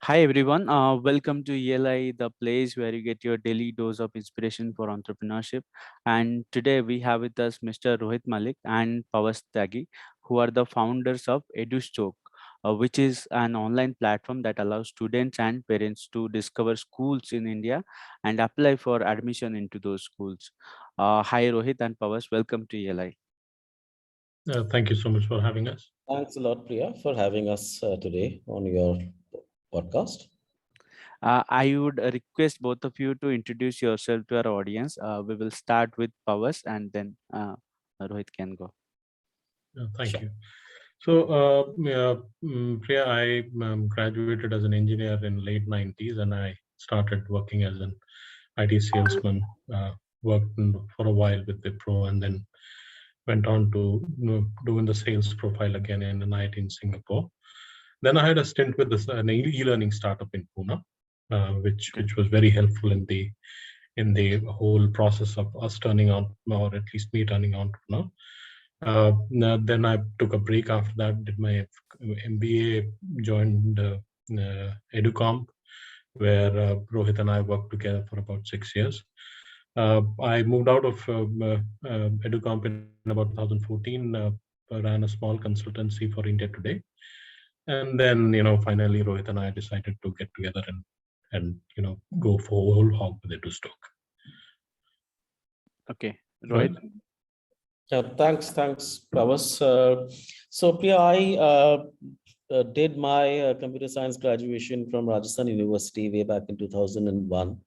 Hi everyone, welcome to ELI, the place where you get your daily dose of inspiration for entrepreneurship. And today we have with us Mr. Rohit Malik and Pawas Tyagi, who are the founders of Edustoke, which is an online platform that allows students and parents to discover schools in India and apply for admission into those schools. Hi Rohit and Pawas, welcome to ELI. Thank you so much for having us. Thanks a lot, Priya, for having us today on your podcast. I would request both of you to introduce yourself to our audience. We will start with Pawas and then Rohit can go. Thank Sure. you. So, Priya, I graduated as an engineer in late 90s and I started working as an IT salesman, worked for a while with Wipro and then went on to doing the sales profile again in an IT in Singapore. Then I had a stint with an e-learning startup in Pune, Okay. which was very helpful in the whole process of us turning on, or at least me turning entrepreneur. Then I took a break after that, did my MBA, joined Educomp, where Rohit and I worked together for about 6 years. I moved out of Educomp in about 2014, ran a small consultancy for India Today. And then, finally Rohit and I decided to get together and go for whole hog with Edustoke. Okay. Rohit. Rohit? Thanks, Pawas. So, Priya, I did my computer science graduation from Rajasthan University way back in 2001.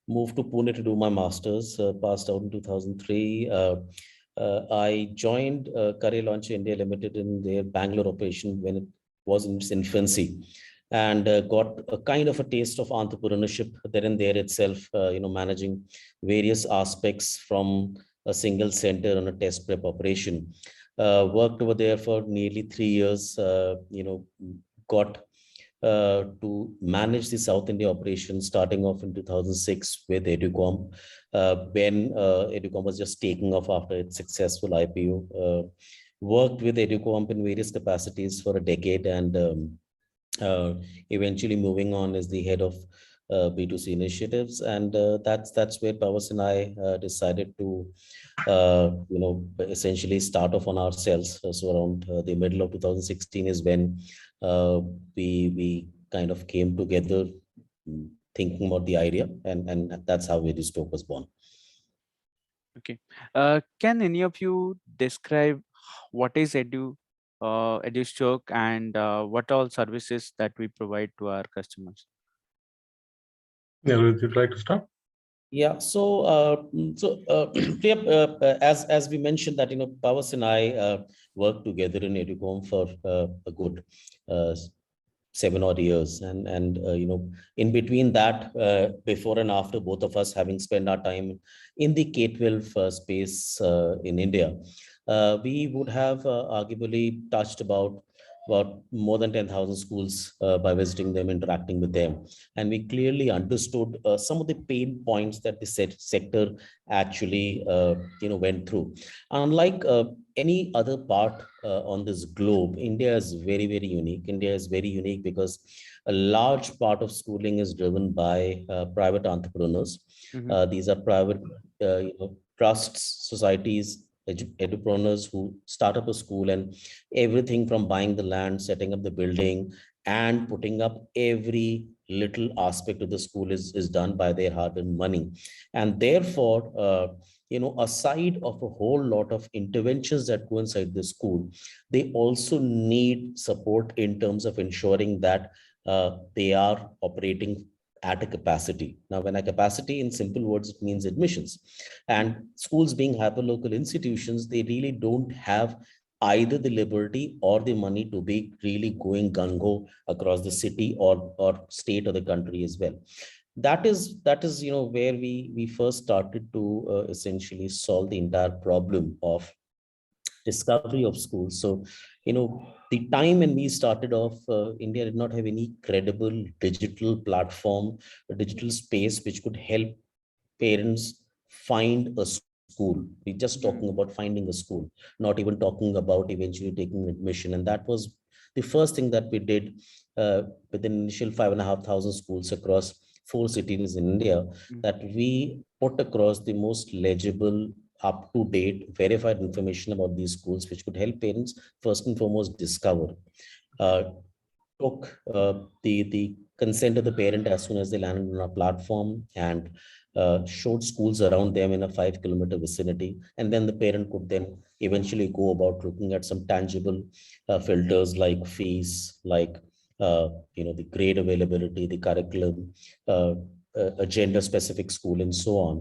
Moved to Pune to do my master's, passed out in 2003. I joined Career Launch India Limited in their Bangalore operation when it was in its infancy, and got a kind of a taste of entrepreneurship there and there itself, managing various aspects from a single center on a test prep operation. Worked over there for nearly 3 years, got to manage the South India operation starting off in 2006 with Educom, when Educom was just taking off after its successful IPO. Worked with Educom in various capacities for a decade, and uh, eventually moving on as the head of B2C initiatives. And that's where Pawas and I decided to essentially start off on ourselves. So around the middle of 2016 is when uh, we kind of came together, thinking about the idea, and that's how Edustoke was born. Okay. Can any of you describe what is Edustoke and what all services that we provide to our customers? Yeah, Rohit, you'd like to start? Yeah, Priya, as we mentioned that Pawas and I worked together in Educom for a good uh, 7 odd years, and in between that, before and after, both of us having spent our time in the K-12 space in India, we would have arguably touched about more than 10,000 schools by visiting them, interacting with them, and we clearly understood some of the pain points that the sector actually went through. Unlike any other part on this globe, India is very, very unique. India is very unique because a large part of schooling is driven by private entrepreneurs. Mm-hmm. These are private trusts, societies, entrepreneurs who start up a school, and everything from buying the land, setting up the building, and putting up every little aspect of the school is done by their hard-earned money. And therefore, aside of a whole lot of interventions that go inside the school, they also need support in terms of ensuring that they are operating at a capacity. Now, when a capacity in simple words, it means admissions. And schools being hyperlocal institutions, they really don't have either the liberty or the money to be really going gung-ho across the city or state or the country as well. That is where we first started to essentially solve the entire problem of discovery of schools. So the time when we started off, India did not have any credible digital platform, a digital space which could help parents find a school. We're just talking Mm-hmm. about finding a school, not even talking about eventually taking admission. And that was the first thing that we did with the initial 5,500 schools across 4 cities in India, Mm. that we put across the most legible, up-to-date, verified information about these schools, which could help parents first and foremost discover. Uh, took the consent of the parent as soon as they landed on our platform, and showed schools around them in a 5 kilometer vicinity. And then the parent could then eventually go about looking at some tangible filters like fees, like the grade availability, the curriculum, uh, a gender specific school, and so on.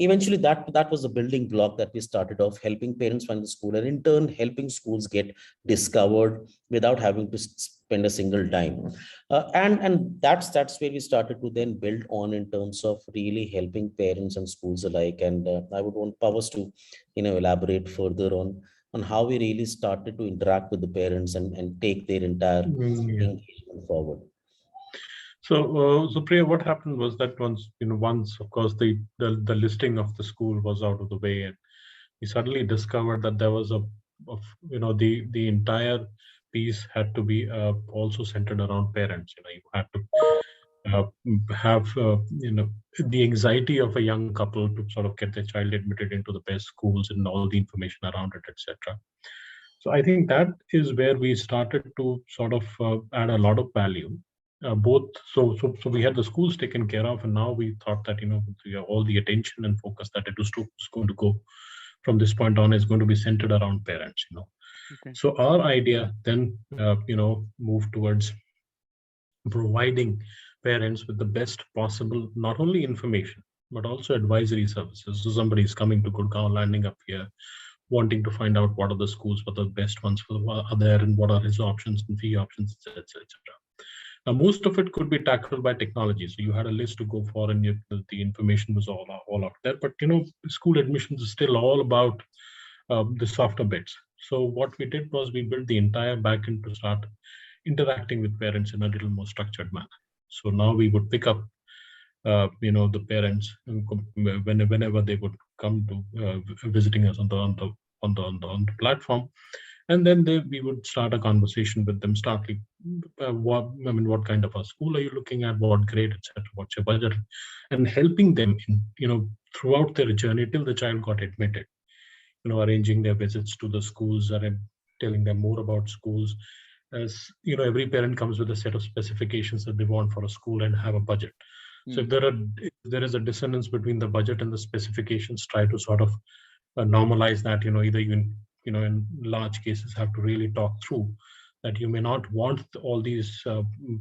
Eventually, that was the building block that we started off, helping parents find the school, and in turn helping schools get discovered without having to spend a single dime. And that's where we started to then build on in terms of really helping parents and schools alike. And I would want Powers to elaborate further on how we really started to interact with the parents and take their entire Yeah. engagement forward. So Priya, what happened was that once of course the listing of the school was out of the way, and we suddenly discovered that there was the entire piece had to be also centered around parents. You had to have the anxiety of a young couple to sort of get their child admitted into the best schools and all the information around it, etc. So I think that is where we started to sort of add a lot of value. Both so we had the schools taken care of, and now we thought that all the attention and focus that it was going to go from this point on is going to be centered around parents. Okay. So our idea then moved towards providing parents with the best possible not only information but also advisory services. So somebody is coming to Gurgaon, landing up here, wanting to find out what are the schools, what are the best ones are there, and what are his options and fee options, etc., etc. Now, most of it could be tackled by technology. So you had a list to go for, and the information was all out there. But school admissions is still all about the softer bits. So what we did was we built the entire backend to start interacting with parents in a little more structured manner. So now we would pick up, the parents whenever they would come to visiting us on the platform, and then we would start a conversation with them, what kind of a school are you looking at, what grade, etc., what's your budget, and helping them throughout their journey till the child got admitted. Arranging their visits to the schools, and telling them more about schools. As every parent comes with a set of specifications that they want for a school and have a budget. So Mm. if there is a dissonance between the budget and the specifications, try to sort of normalize that. Either in large cases have to really talk through that you may not want all these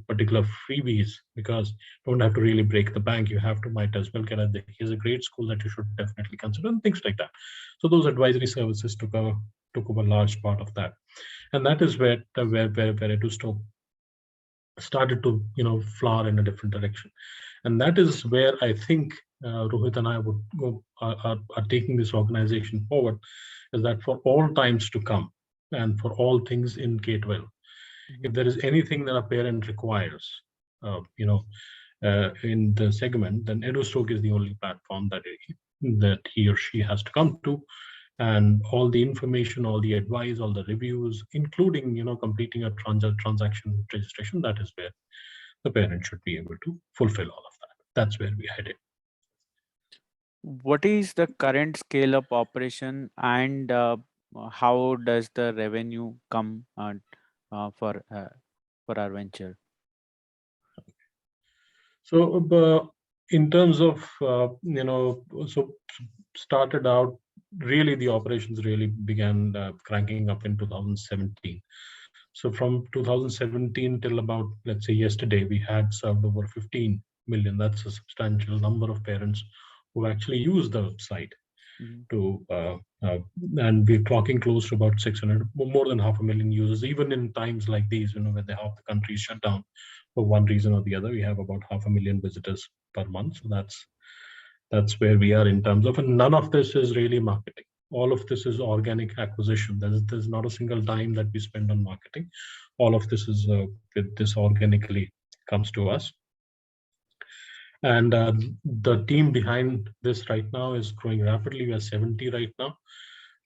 particular freebies, because you don't have to really break the bank. You have to might as well get here's a great school that you should definitely consider, and things like that. So those advisory services took up a large part of that, and that is where Edustoke started to flower in a different direction. And that is where I think Rohit and I would go are taking this organization forward, is that for all times to come and for all things in K-12, if there is anything that a parent requires, in the segment, then Edustoke is the only platform that he or she has to come to, and all the information, all the advice, all the reviews, including completing a transaction registration, that is where the parent should be able to fulfill all of that. That's where we headed. What is the current scale of operation, and how does the revenue come for our venture? So in terms of so started out, really the operations really began cranking up in 2017. So from 2017 till about, let's say, yesterday, we had served over 15 million. That's a substantial number of parents who actually use the site. Mhm. To and we're clocking close to about 600, more than 500,000 users, even in times like these, when half the country is shut down for one reason or the other. We have about 500,000 visitors per month. So that's where we are in terms of, and none of this is really marketing. All of this is organic acquisition. There's not a single dime that we spend on marketing. All of this is with this organically comes to us. And the team behind this right now is growing rapidly. We are 70 right now,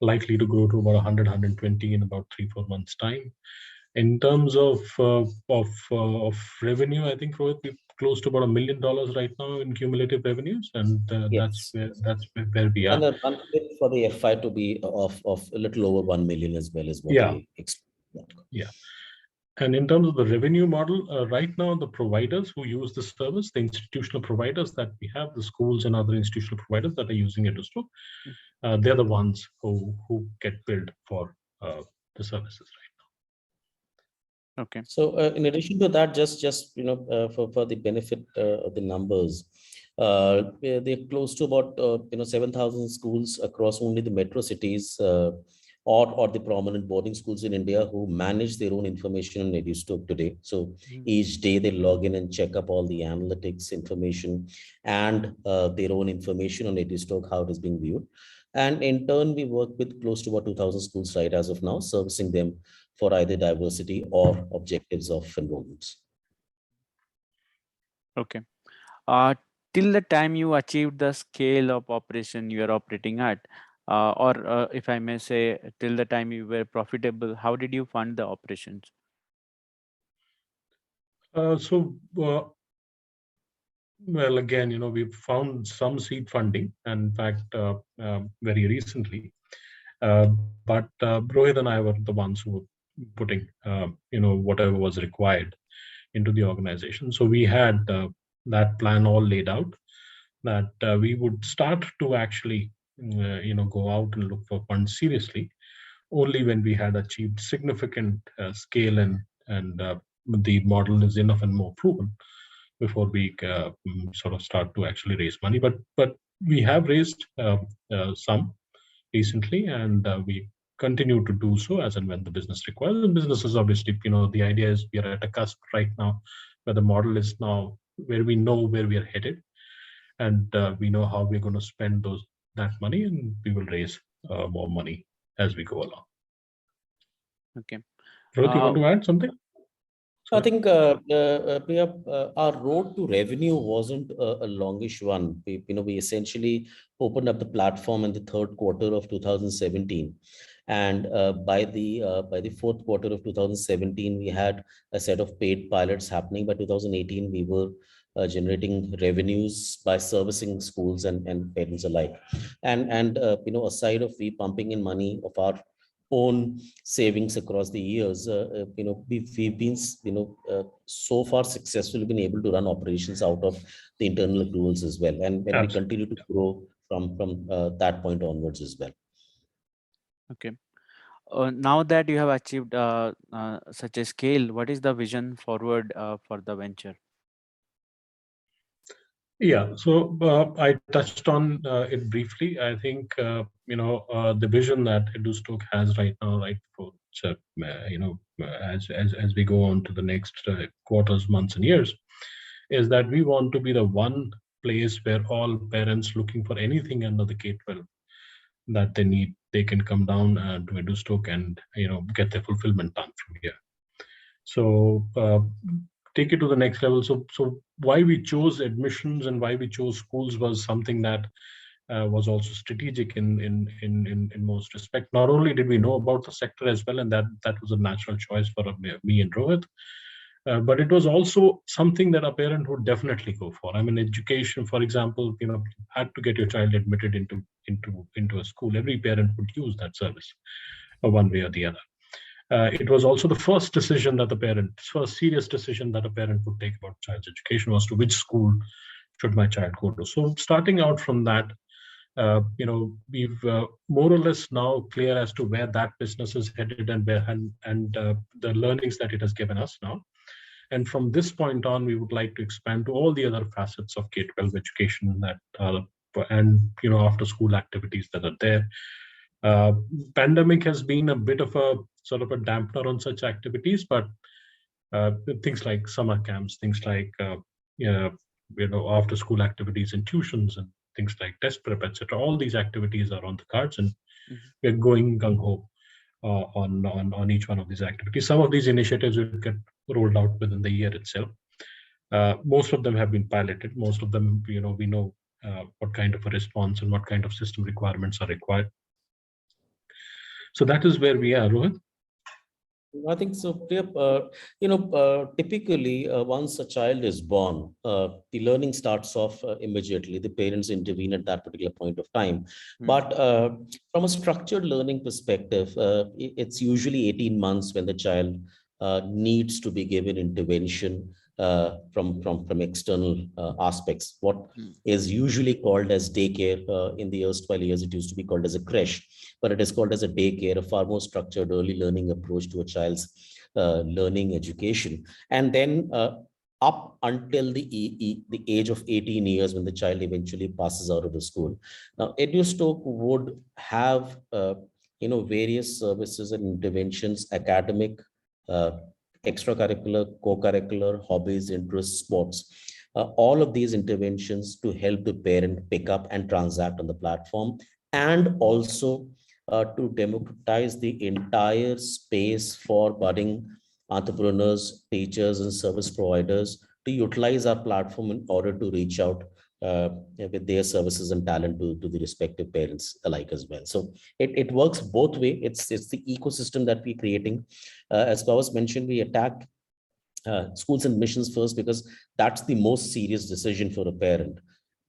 likely to grow to about 100, 120 in about 3-4 months' time. In terms of revenue, I think Rohit, we're close to about $1 million right now in cumulative revenues, and Yes. that's where we are. And the target for the FI to be of a little over 1 million as well is what Yeah, we expect. yeah. And in terms of the revenue model, right now the providers who use the service, the institutional providers that we have, the schools and other institutional providers that are using Edustoke, they're the ones who get billed for the services Okay. So in addition to that, for the benefit of the numbers, they're close to about 7,000 schools across only the metro cities, or the prominent boarding schools in India who manage their own information on Edustoke today. So Mhm. each day they log in and check up all the analytics information and their own information on Edustoke, how it is being viewed. And in turn, we work with close to about 2,000 schools right as of now, servicing them for either diversity or objectives of enrollments. Okay. Uh, till the time you achieved the scale of operation you are operating at, or if I may say, till the time you were profitable, how did you fund the operations? Well, again, we've found some seed funding, and in fact, very recently. But Rohit and I were the ones who were putting, whatever was required into the organization. So we had that plan all laid out, that we would start to actually, go out and look for funds seriously only when we had achieved significant scale, and the model is enough and more proven before we sort of start to actually raise money. But we have raised some recently, and we continue to do so as and when the business requires. And business is obviously, the idea is we are at a cusp right now where the model is now where we know where we are headed, and we know how we're going to spend that money, and we will raise more money as we go along. Okay. Rohit, you want to add something? I Sorry. think, Priya, our road to revenue wasn't a longish one. We essentially opened up the platform in the third quarter of 2017, and by the fourth quarter of 2017, we had a set of paid pilots happening. By 2018, we were generating revenues by servicing schools and parents alike. And aside of we pumping in money of our own savings across the years, we've been, so far successfully been able to run operations out of the internal accruals as well. And we Absolutely. continue to grow from that point onwards as well. Okay. Now that you have achieved such a scale, what is the vision forward for the venture? Yeah, so I touched on it briefly. I think the vision that Edustoke has right now, right, for as we go on to the next quarters, months, and years, is that we want to be the one place where all parents looking for anything under the K-12 that they need, they can come down to Edustoke and get their fulfillment done from here. So take it to the next level. So why we chose admissions and why we chose schools was something that was also strategic in most respect. Not only did we know about the sector as well, and that was a natural choice for me and Rohit, but it was also something that a parent would definitely go for. I mean, education, for example, had to get your child admitted into a school. Every parent would use that service, one way or the other. It was also the first serious decision that a parent would take about child's education was to which school should my child go to. So starting out from that, we've more or less now clear as to where that business is headed and the learnings that it has given us now. And from this point on, we would like to expand to all the other facets of K-12 education that and after school activities that are there. Pandemic has been a bit of a sort of a dampener on such activities, but things like summer camps, things like after school activities and tuitions and things like test prep, etc. All these activities are on the cards, and we're going gung ho on each one of these activities. Some of these initiatives will get rolled out within the year itself. Most of them have been piloted. Most of them, we know what kind of a response and what kind of system requirements are required. So that is where we are, Rohit. I think so. Priya. Typically, once a child is born, the learning starts off immediately. The parents intervene at that particular point of time. Hmm. But from a structured learning perspective, it's usually 18 months when the child needs to be given intervention from external aspects. What Hmm. is usually called as daycare in the erstwhile years, it used to be called as a creche, but it is called as a daycare, a far more structured early learning approach to a child's learning education. And then up until the age of 18 years when the child eventually passes out of the school. Now, Edustoke would have various services and interventions, academic, uh, extracurricular, co-curricular, hobbies, interests, sports. All of these interventions to help the parent pick up and transact on the platform, and also to democratize the entire space for budding entrepreneurs, teachers, and service providers to utilize our platform in order to reach out with their services and talent to the respective parents alike as well. So it works both way. It's the ecosystem that we're creating. As Pawas mentioned, we attack schools and missions first because that's the most serious decision for a parent,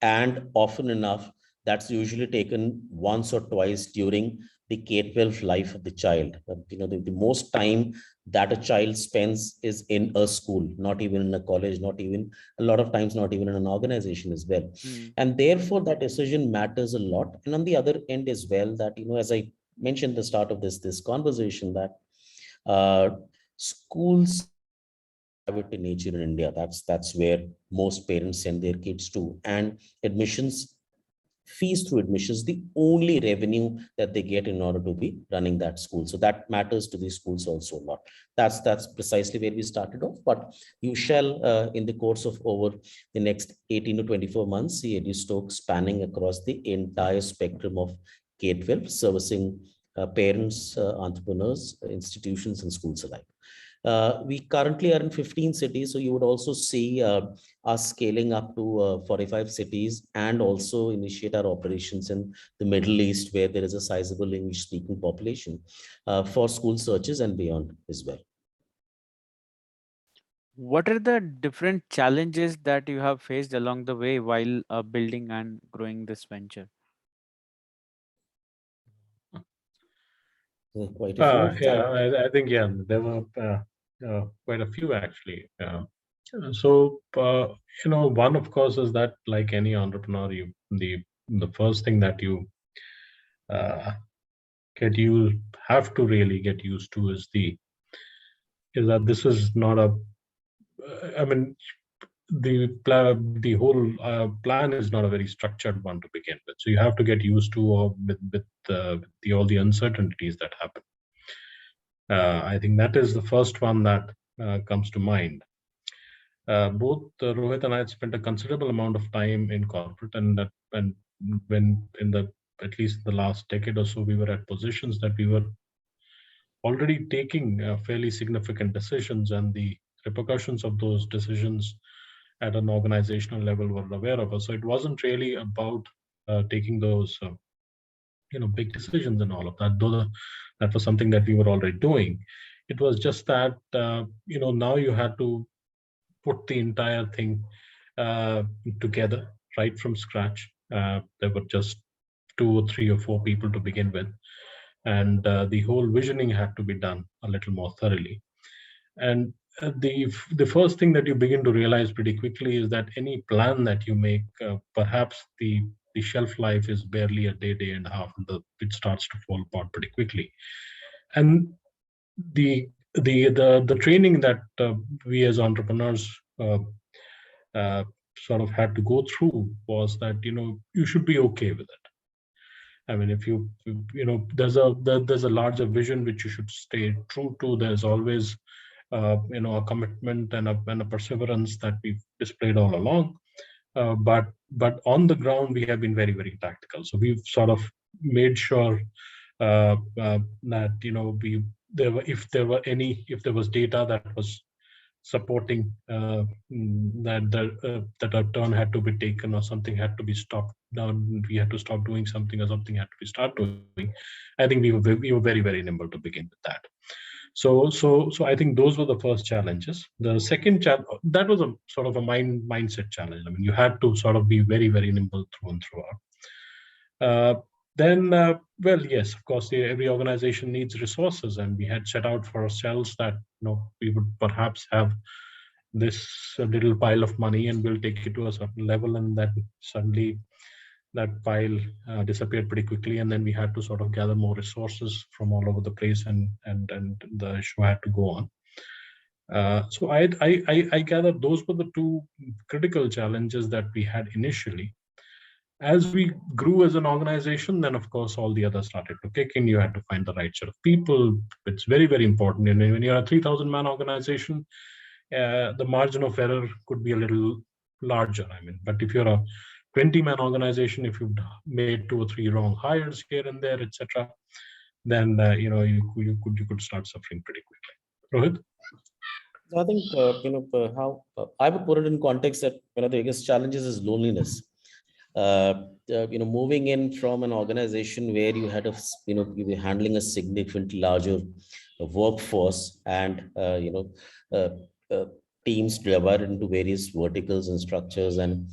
and often enough that's usually taken once or twice during the K-12 life of the child. The most time that a child spends is in a school, not even in a college, not even, a lot of times not even in an organization as well. Hmm. And therefore that decision matters a lot. And on the other end as well, that as I mentioned at the start of this conversation, that uh, schools are private in nature in India. That's where most parents send their kids to, and admissions, fees through admissions, the only revenue that they get in order to be running that school. So that matters to these schools also a lot. That's precisely where we started off. But you shall, in the course of over the next 18 to 24 months, see Edustoke spanning across the entire spectrum of K-12, servicing parents, entrepreneurs, institutions, and schools alike. We currently are in 15 cities, so you would also see us scaling up to 45 cities, and also initiate our operations in the Middle East, where there is a sizable English-speaking population for school searches and beyond as well. What are the different challenges that you have faced along the way while building and growing this venture? Quite a few. Yeah, I think yeah, there were quite a few actually. So one of course is that like any entrepreneur, the first thing that you uh, get you have to really get used to is that this is not a I mean the whole plan is not a very structured one to begin with. So you have to get used to with the all the uncertainties that happen. I think that is the first one that comes to mind. Both Rohit and I had spent a considerable amount of time in corporate, and when in the at least the last decade or so, we were at positions that we were already taking fairly significant decisions, and the repercussions of those decisions at an organizational level were aware of us. So it wasn't really about taking those big decisions and all of that. Though that was something that we were already doing. It was just that now you had to put the entire thing uh, together right from scratch. There were just two or three or four people to begin with, and the whole visioning had to be done a little more thoroughly. And the first thing that you begin to realize pretty quickly is that any plan that you make, perhaps the shelf life is barely a day and a half, and it starts to fall apart pretty quickly. And the training that we as entrepreneurs uh, sort of had to go through was that you should be okay with it. I mean, if there's a larger vision which you should stay true to. There's always a commitment and a perseverance that we've displayed all along. But on the ground, we have been very, very tactical. So we've sort of made sure that we there were if there was data that was supporting that a turn had to be taken, or something had to be stopped down, we had to stop doing something, or something had to be start doing. I think we were very, very nimble to begin with that. So I think those were the first challenges. The second that was a sort of a mindset challenge. I mean, you had to sort of be very, very nimble through and throughout. Then, well, yes, of course, every organization needs resources, and we had set out for ourselves that we would perhaps have this little pile of money, and we'll take it to a certain level, and then suddenly that pile disappeared pretty quickly, and then we had to sort of gather more resources from all over the place, and the show had to go on. So I gather those were the two critical challenges that we had initially. As we grew as an organization, then of course all the others started to kick in. You had to find the right set of people. It's very, very important. And when you're a 3,000-man organization, the margin of error could be a little larger. I mean, but if you're a 20-man organization, if you've made 2 or 3 wrong hires here and there, etc., then you could start suffering pretty quickly. Rohit? I think how I would put it in context that one of the biggest challenges is loneliness. Moving in from an organization where you had you were handling a significantly larger workforce, and uh, uh, teams divided into various verticals and structures, and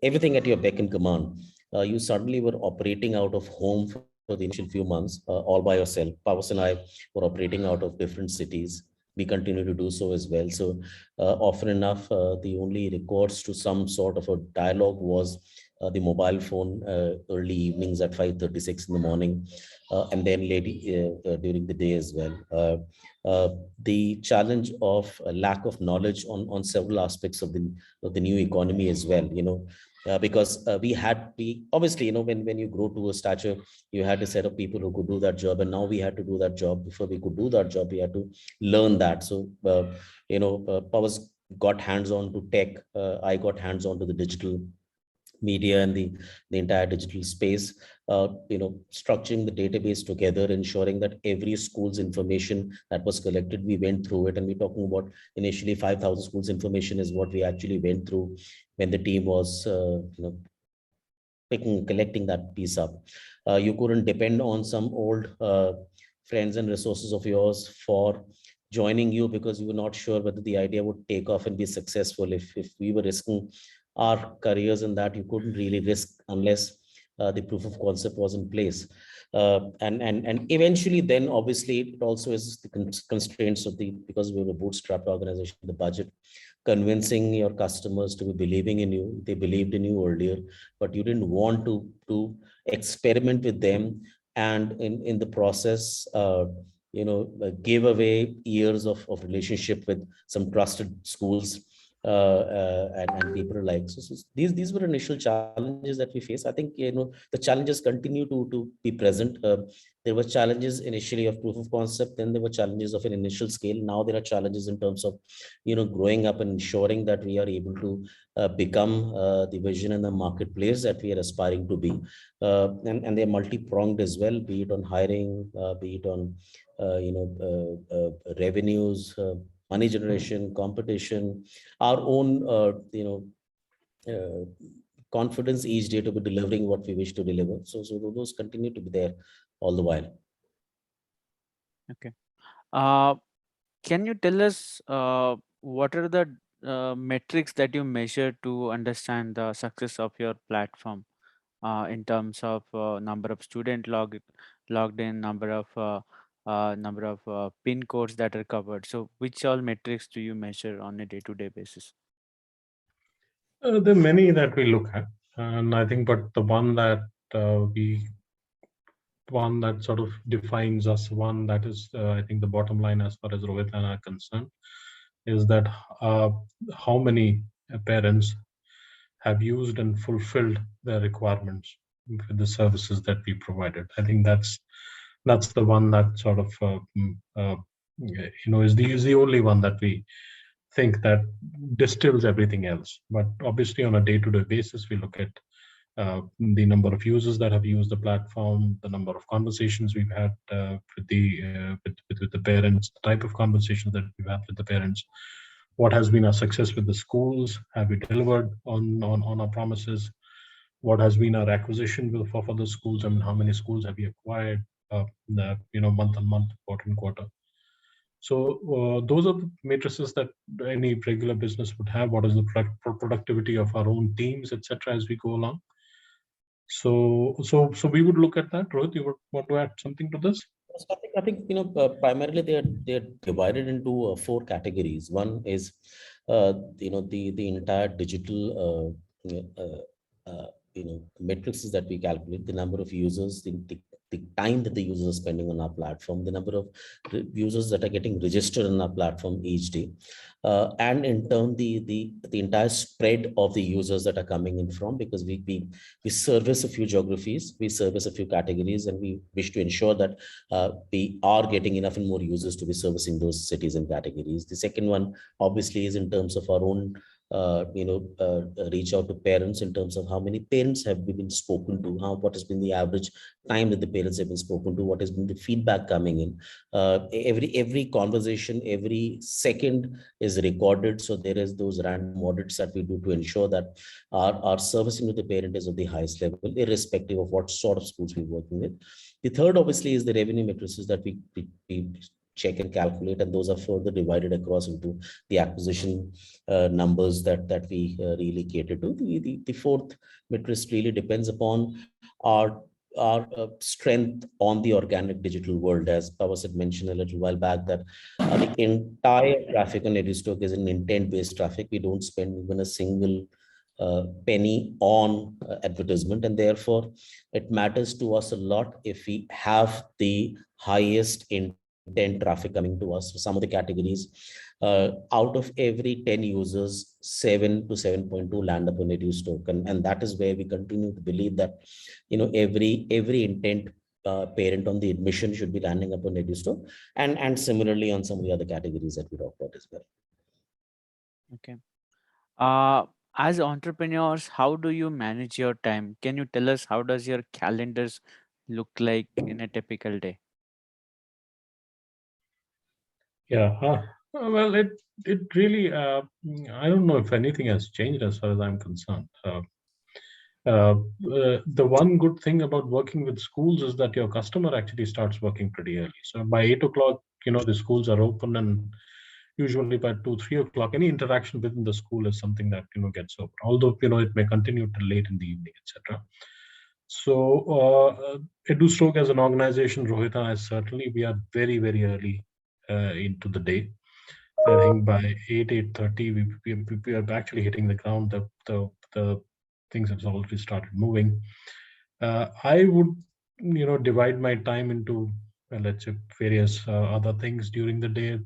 everything at your beck and command. You suddenly were operating out of home for the initial few months, all by yourself. Pawas and I were operating out of different cities. We continue to do so as well. So often enough, the only recourse to some sort of a dialogue was the mobile phone, early evenings at 5:36 in the morning, and then late during the day as well. The challenge of a lack of knowledge on several aspects of the new economy as well. Because we obviously, when you grow to a stature, you had a set of people who could do that job, and now we had to do that job. Before we could do that job, we had to learn that. So Powers got hands on to tech. I got hands on to the digital media and the entire digital space. Structuring the database together, ensuring that every school's information that was collected, we went through it. And we're talking about initially 5,000 schools information is what we actually went through when the team was collecting that piece up. You couldn't depend on some old friends and resources of yours for joining you, because you were not sure whether the idea would take off and be successful. If we were risking our careers in that, you couldn't really risk unless the proof of concept was in place. And eventually then obviously it also is the constraints of because we were a bootstrapped organization, the budget, convincing your customers to be believing in you. They believed in you earlier, but you didn't want to experiment with them, and in the process give away years of relationship with some trusted schools and people alike. So these were initial challenges that we face. I think the challenges continue to be present. There were challenges initially of proof of concept, then there were challenges of an initial scale. Now there are challenges in terms of growing up and ensuring that we are able to become the vision and the marketplace that we are aspiring to be. And they're multi-pronged as well, be it on hiring, be it on revenues, money generation, competition, our own confidence each day to be delivering what we wish to deliver. So those continue to be there all the while. Okay. Can you tell us what are the metrics that you measure to understand the success of your platform in terms of number of student logged in, number of pin codes that are covered? So which all metrics do you measure on a day-to-day basis? There are many that we look at, and I think, but the one that sort of defines us, one that is, I think, the bottom line as far as Rohit and I are concerned, is that how many parents have used and fulfilled their requirements with the services that we provided. I think that's the one that sort of is the only one that we think that distills everything else. But obviously on a day-to-day basis, we look at the number of users that have used the platform, the number of conversations we've had with the parents, the type of conversations that we've had with the parents, what has been our success with the schools, have we delivered on our promises, what has been our acquisition for the schools, I mean, how many schools have we acquired, month on month, quarter on quarter. So those are the matrices that any regular business would have. What is the productivity of our own teams, etc., as we go along. So we would look at that. Rohit, you would want to add something to this? So I think primarily they're divided into four categories. One is the entire digital matrices that we calculate, the number of users, the time that the users are spending on our platform, the number of users that are getting registered on our platform each day, and in turn the entire spread of the users that are coming in from, because we service a few geographies, we service a few categories, and we wish to ensure that we are getting enough and more users to be servicing those cities and categories. The second one obviously is in terms of our own reach out to parents, in terms of how many parents have we been spoken to, what has been the average time that the parents have been spoken to, what has been the feedback coming in. Every conversation, every second is recorded, so there is those random audits that we do to ensure that our servicing to the parent is of the highest level, irrespective of what sort of schools we're working with. The third obviously is the revenue matrices that we check and calculate, and those are further divided across into the acquisition numbers that we really cater to. The fourth matrix really depends upon our strength on the organic digital world. As Pawas had mentioned a little while back, that the entire traffic on Edustoke is an intent-based traffic. We don't spend even a single penny on advertisement, and therefore it matters to us a lot if we have the highest intent traffic coming to us. For some of the categories, out of every 10 users, 7 to 7.2 land up on Edustoke, and that is where we continue to believe that every intent parent on the admission should be landing up on Edustoke, and similarly on some of the other categories that we talked about as well. Okay. As entrepreneurs, how do you manage your time? Can you tell us how does your calendars look like in a typical day? Yeah. Well, it really, I don't know if anything has changed as far as I'm concerned. The one good thing about working with schools is that your customer actually starts working pretty early. So by 8 o'clock, the schools are open, and usually by 2, 3 o'clock, any interaction within the school is something that gets open. Although it may continue till late in the evening, etc. So Edustoke as an organization, Rohit and I, certainly we are very, very early into the day. I think by 8:30 we are actually hitting the ground. The things have already started moving. I would divide my time into let's say various other things during the day.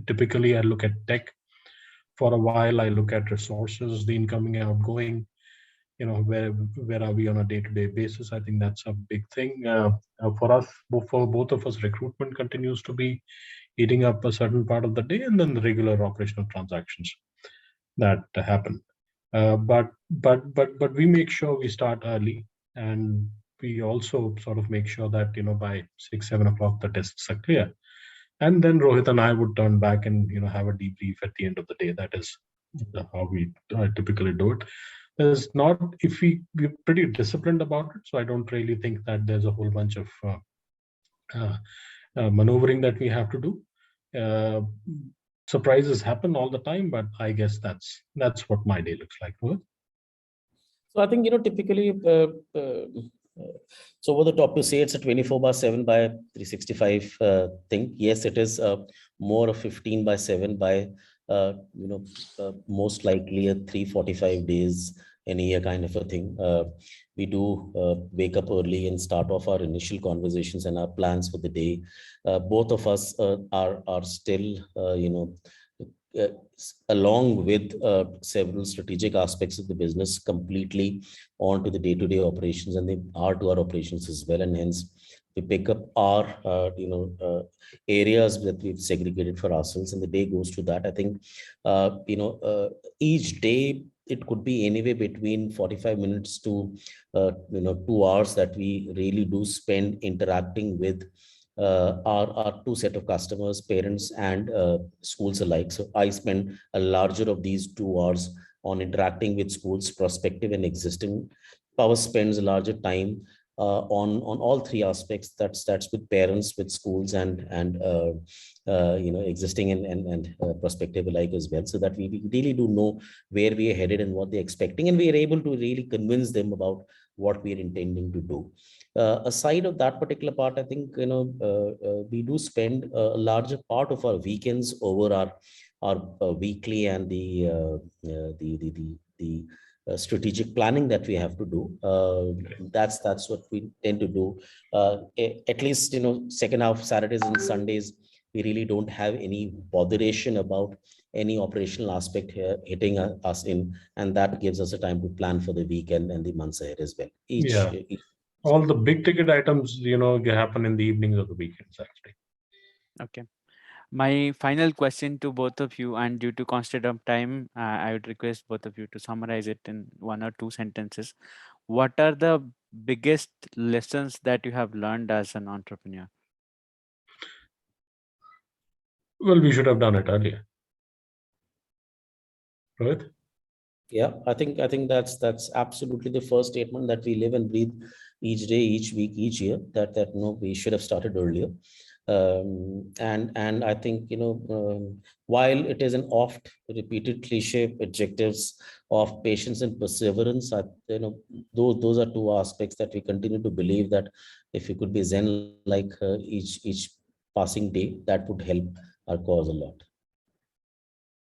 Typically I look at tech for a while. I look at resources, the incoming and outgoing, where are we on a day-to-day basis. I think that's a big thing for us. For both of us, recruitment continues to be eating up a certain part of the day, and then the regular operational transactions that happen. But we make sure we start early, and we also sort of make sure that by 6, 7 o'clock the desks are clear, and then Rohit and I would turn back and have a debrief at the end of the day. That is how we typically do it. There's not, if we're pretty disciplined about it, so I don't really think that there's a whole bunch of maneuvering that we have to do. Surprises happen all the time, but I guess that's what my day looks like. Rohit? So I think typically so over the top to say it's a 24/7 by 365 thing. Yes, it is more of 15 by 7 by most likely a 345 days in a year kind of a thing. We do wake up early and start off our initial conversations and our plans for the day. Both of us are still along with several strategic aspects of the business, completely onto the day-to-day operations, and they are to our operations as well. And hence we pick up our areas that we've segregated for ourselves, and the day goes to that. I think each day it could be anywhere between 45 minutes to 2 hours that we really do spend interacting with our two set of customers, parents and schools alike. So I spend a larger of these 2 hours on interacting with schools, prospective and existing. Pawas spends a larger time on all three aspects. That's with parents, with schools, and existing and prospective alike as well, so that we really do know where we are headed and what they're expecting, and we are able to really convince them about what we are intending to do. Aside of that particular part, I think we do spend a larger part of our weekends over our weekly and the strategic planning that we have to do. That's what we tend to do. At least second half Saturdays and Sundays, we really don't have any botheration about any operational aspect here hitting us in, and that gives us a time to plan for the weekend and the months ahead as well. Yeah. Each All the big ticket items, happen in the evenings or the weekends, actually. Okay. My final question to both of you, and due to constraint of time, I would request both of you to summarize it in one or two sentences. What are the biggest lessons that you have learned as an entrepreneur? Well, we should have done it earlier. Right? Yeah, I think that's absolutely the first statement, that we live and breathe each day, each week, each year. That no, we should have started earlier. And I think while it is an oft repeated cliche adjectives of patience and perseverance, those are two aspects that we continue to believe that if we could be zen like each passing day, that would help our cause a lot.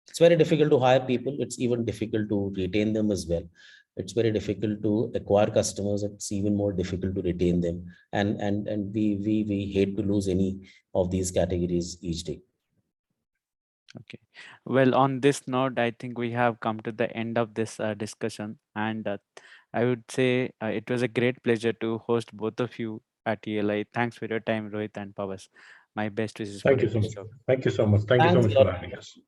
It's very difficult to hire people. It's even difficult to retain them as well. It's very difficult to acquire customers. It's even more difficult to retain them. And we hate to lose any of these categories each day. Okay. Well, on this note, I think we have come to the end of this discussion, and I would say it was a great pleasure to host both of you at ELI. Thanks for your time, Rohit and Pawas. My best wishes for Thank your you so much. future. Thank you so much. Thank you so Thanks much a for lot. having us.